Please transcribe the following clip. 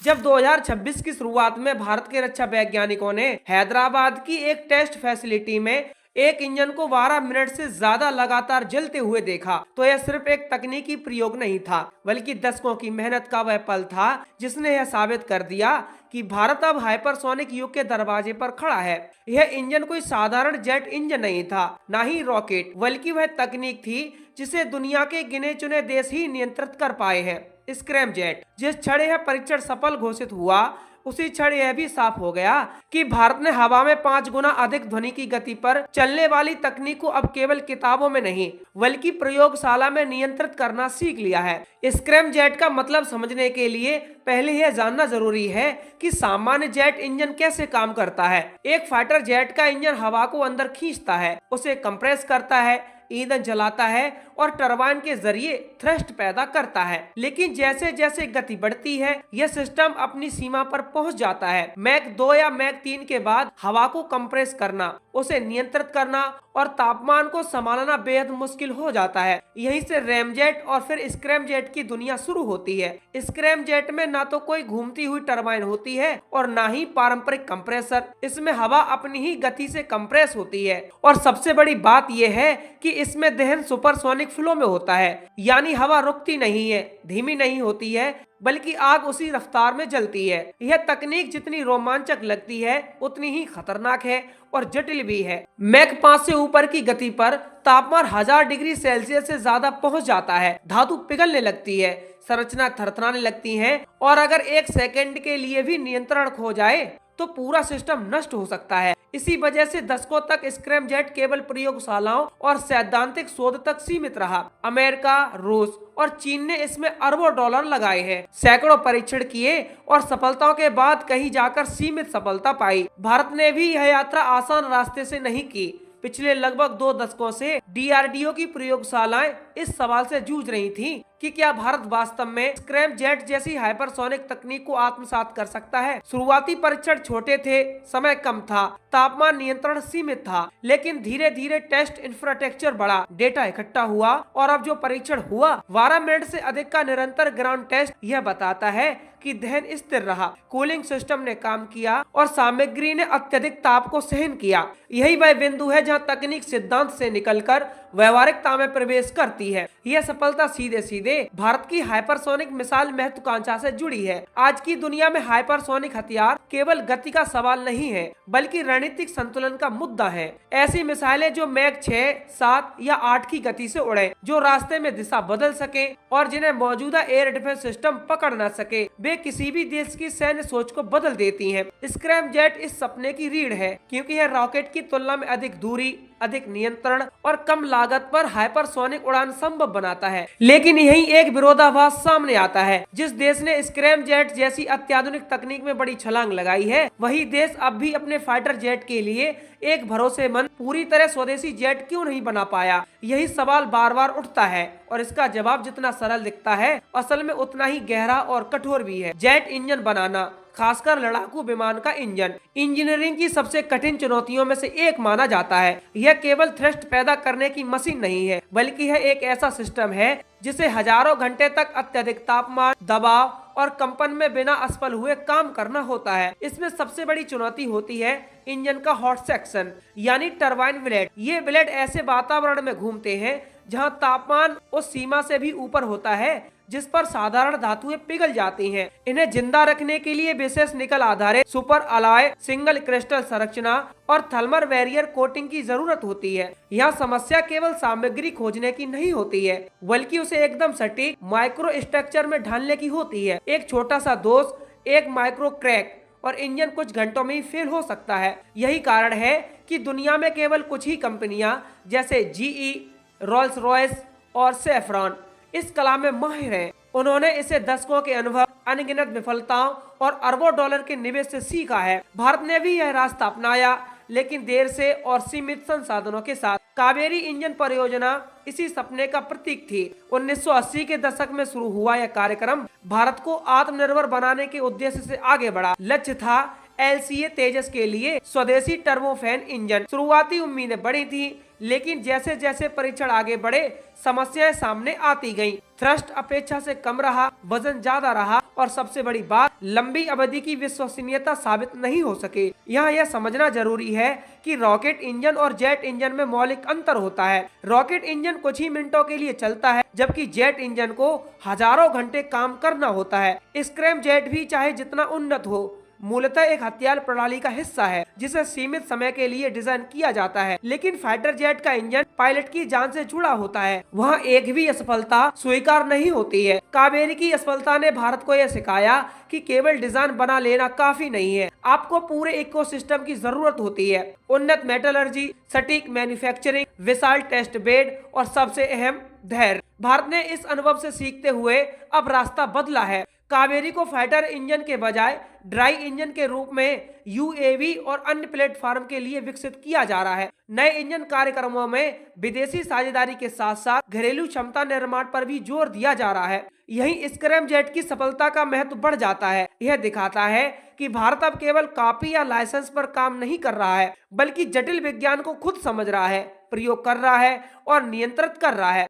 जब 2026 की शुरुआत में भारत के रक्षा वैज्ञानिकों ने हैदराबाद की एक टेस्ट फैसिलिटी में एक इंजन को 12 मिनट से ज्यादा लगातार जलते हुए देखा, तो यह सिर्फ एक तकनीकी प्रयोग नहीं था, बल्कि दशकों की मेहनत का वह पल था जिसने यह साबित कर दिया कि भारत अब हाइपरसोनिक युग के दरवाजे पर खड़ा है। यह इंजन कोई साधारण जेट इंजन नहीं था, ना ही रॉकेट, बल्कि वह तकनीक थी जिसे दुनिया के गिने चुने देश ही नियंत्रित कर पाए हैं, स्क्रैम जेट। जिस क्षण यह परीक्षण सफल घोषित हुआ, उसी क्षण यह भी साफ हो गया कि भारत ने हवा में 5 गुना अधिक ध्वनि की गति पर चलने वाली तकनीक को अब केवल किताबों में नहीं, बल्कि प्रयोगशाला में नियंत्रित करना सीख लिया है। स्क्रैम जेट का मतलब समझने के लिए पहले यह जानना जरूरी है कि सामान्य जेट इंजन कैसे काम करता है। एक फाइटर जेट का इंजन हवा को अंदर खींचता है, उसे कंप्रेस करता है, ईंधन जलाता है और टरबाइन के जरिए थ्रस्ट पैदा करता है। लेकिन जैसे जैसे गति बढ़ती है, यह सिस्टम अपनी सीमा पर पहुंच जाता है। मैक 2 या मैक 3 के बाद हवा को कंप्रेस करना, उसे नियंत्रित करना और तापमान को संभालना बेहद मुश्किल हो जाता है। यहीं से रैमजेट और फिर स्क्रैम जेट की दुनिया शुरू होती है। स्क्रैम जेट में ना तो कोई घूमती हुई टरबाइन होती है और ना ही पारंपरिक कंप्रेसर। इसमें हवा अपनी ही गति से कंप्रेस होती है और सबसे बड़ी बात यह है कि इसमें दहन सुपरसोनिक फ्लो में होता है, यानी हवा रुकती नहीं है, धीमी नहीं होती है, बल्कि आग उसी रफ्तार में जलती है। यह तकनीक जितनी रोमांचक लगती है, उतनी ही खतरनाक है और जटिल भी है। मैक 5 से ऊपर की गति पर तापमान 1000 डिग्री सेल्सियस से ज्यादा पहुंच जाता है। धातु पिघलने लगती है, संरचना थरथराने लगती है और अगर 1 सेकंड के लिए भी नियंत्रण खो जाए तो पूरा सिस्टम नष्ट हो सकता है। इसी वजह से दशकों तक स्क्रैम जेट केवल प्रयोगशालाओं और सैद्धांतिक शोध तक सीमित रहा। अमेरिका, रूस और चीन ने इसमें अरबों डॉलर लगाए हैं, सैकड़ों परीक्षण किए और सफलताओं के बाद कहीं जाकर सीमित सफलता पाई। भारत ने भी यह यात्रा आसान रास्ते से नहीं की। पिछले लगभग 2 दशकों से डीआरडीओ की प्रयोगशालाएं इस सवाल से जूझ रही थीं कि क्या भारत वास्तव में स्क्रैम जेट जैसी हाइपरसोनिक तकनीक को आत्मसात कर सकता है। शुरुआती परीक्षण छोटे थे, समय कम था, तापमान नियंत्रण सीमित था, लेकिन धीरे धीरे टेस्ट इंफ्रास्ट्रक्चर बढ़ा, डेटा इकट्ठा हुआ और अब जो परीक्षण हुआ 12 मिनट से अधिक का निरंतर ग्राउंड टेस्ट, यह बताता है कि दहन स्थिर रहा, कूलिंग सिस्टम ने काम किया और सामग्री ने अत्यधिक ताप को सहन किया। यही वह बिंदु है जहां तकनीक सिद्धांत से निकलकर व्यवहारिकता में प्रवेश करती है। यह सफलता सीधे सीधे भारत की हाइपरसोनिक मिसाइल महत्वाकांक्षा से जुड़ी है। आज की दुनिया में हाइपरसोनिक हथियार केवल गति का सवाल नहीं है, बल्कि रणनीतिक संतुलन का मुद्दा है। ऐसी मिसाइलें जो मैक 6, 7 या 8 की गति से उड़े, जो रास्ते में दिशा बदल सके और जिन्हें मौजूदा एयर डिफेंस सिस्टम पकड़ न सके, वे किसी भी देश की सैन्य सोच को बदल देती हैं। स्क्रैम जेट इस सपने की रीढ़ है, क्योंकि यह रॉकेट की तुलना में अधिक दूरी, अधिक नियंत्रण और कम लागत पर हाइपरसोनिक उड़ान संभव बनाता है। लेकिन यही एक विरोधाभास सामने आता है। जिस देश ने स्क्रैम जेट जैसी अत्याधुनिक तकनीक में बड़ी छलांग लगाई है, वही देश अब भी अपने फाइटर जेट के लिए एक भरोसेमंद, पूरी तरह स्वदेशी जेट क्यों नहीं बना पाया। यही सवाल बार बार उठता है और इसका जवाब जितना सरल दिखता है, असल में उतना ही गहरा और कठोर भी है। जेट इंजन बनाना, खासकर लड़ाकू विमान का इंजन, इंजीनियरिंग की सबसे कठिन चुनौतियों में से एक माना जाता है। यह केवल थ्रस्ट पैदा करने की मशीन नहीं है, बल्कि यह एक ऐसा सिस्टम है जिसे हजारों घंटे तक अत्यधिक तापमान, दबाव और कंपन में बिना असफल हुए काम करना होता है। इसमें सबसे बड़ी चुनौती होती है इंजन का हॉट सेक्शन, यानी टरबाइन ब्लेड। ये ब्लेड ऐसे वातावरण में घूमते हैं जहां तापमान उस सीमा से भी ऊपर होता है जिस पर साधारण धातुएं पिघल जाती हैं। इन्हें जिंदा रखने के लिए विशेष निकल आधारित सुपर अलॉय, सिंगल क्रिस्टल संरचना और थर्मल बैरियर कोटिंग की जरूरत होती है। यहाँ समस्या केवल सामग्री खोजने की नहीं होती है, बल्कि उसे एकदम सटीक माइक्रो स्ट्रक्चर में ढालने की होती है। एक छोटा सा दोष, एक माइक्रो क्रैक और इंजन कुछ घंटों में ही फेल हो सकता है। यही कारण है कि दुनिया में केवल कुछ ही कंपनियां जैसे जीई, रोल्स रॉयस और सेफ्रॉन इस कला में माहिर हैं। उन्होंने इसे दशकों के अनुभव, अनगिनत विफलताओं और अरबों डॉलर के निवेश से सीखा है। भारत ने भी यह रास्ता अपनाया, लेकिन देर से और सीमित संसाधनों के साथ। कावेरी इंजन परियोजना इसी सपने का प्रतीक थी। 1980 के दशक में शुरू हुआ यह कार्यक्रम भारत को आत्मनिर्भर बनाने के उद्देश्य से आगे बढ़ा। लक्ष्य था LCA तेजस के लिए स्वदेशी टर्बोफैन इंजन। शुरुआती उम्मीदें बड़ी थी, लेकिन जैसे जैसे परीक्षण आगे बढ़े समस्याएं सामने आती गईं। थ्रस्ट अपेक्षा से कम रहा, वजन ज्यादा रहा और सबसे बड़ी बात, लंबी अवधि की विश्वसनीयता साबित नहीं हो सके। यहाँ यह समझना जरूरी है कि रॉकेट इंजन और जेट इंजन में मौलिक अंतर होता है। रॉकेट इंजन कुछ ही मिनटों के लिए चलता है, जबकि जेट इंजन को हजारों घंटे काम करना होता है। स्क्रैम जेट भी चाहे जितना उन्नत हो, मूलतः एक हथियार प्रणाली का हिस्सा है जिसे सीमित समय के लिए डिजाइन किया जाता है। लेकिन फाइटर जेट का इंजन पायलट की जान से जुड़ा होता है, वहाँ एक भी असफलता स्वीकार नहीं होती है। कावेरी की असफलता ने भारत को यह सिखाया कि केवल डिजाइन बना लेना काफी नहीं है, आपको पूरे इकोसिस्टम की जरूरत होती है। उन्नत मेटलर्जी, सटीक मैन्युफैक्चरिंग, विशाल टेस्ट बेड और सबसे अहम धैर्य। भारत ने इस अनुभव से सीखते हुए अब रास्ता बदला है। कावेरी को फाइटर इंजन के बजाय ड्राई इंजन के रूप में UAV और अन्य प्लेटफॉर्म के लिए विकसित किया जा रहा है। नए इंजन कार्यक्रमों में विदेशी साझेदारी के साथ साथ घरेलू क्षमता निर्माण पर भी जोर दिया जा रहा है। यही स्क्रैम जेट की सफलता का महत्व बढ़ जाता है। यह दिखाता है कि भारत अब केवल कॉपी या लाइसेंस पर काम नहीं कर रहा है, बल्कि जटिल विज्ञान को खुद समझ रहा है, प्रयोग कर रहा है और नियंत्रित कर रहा है।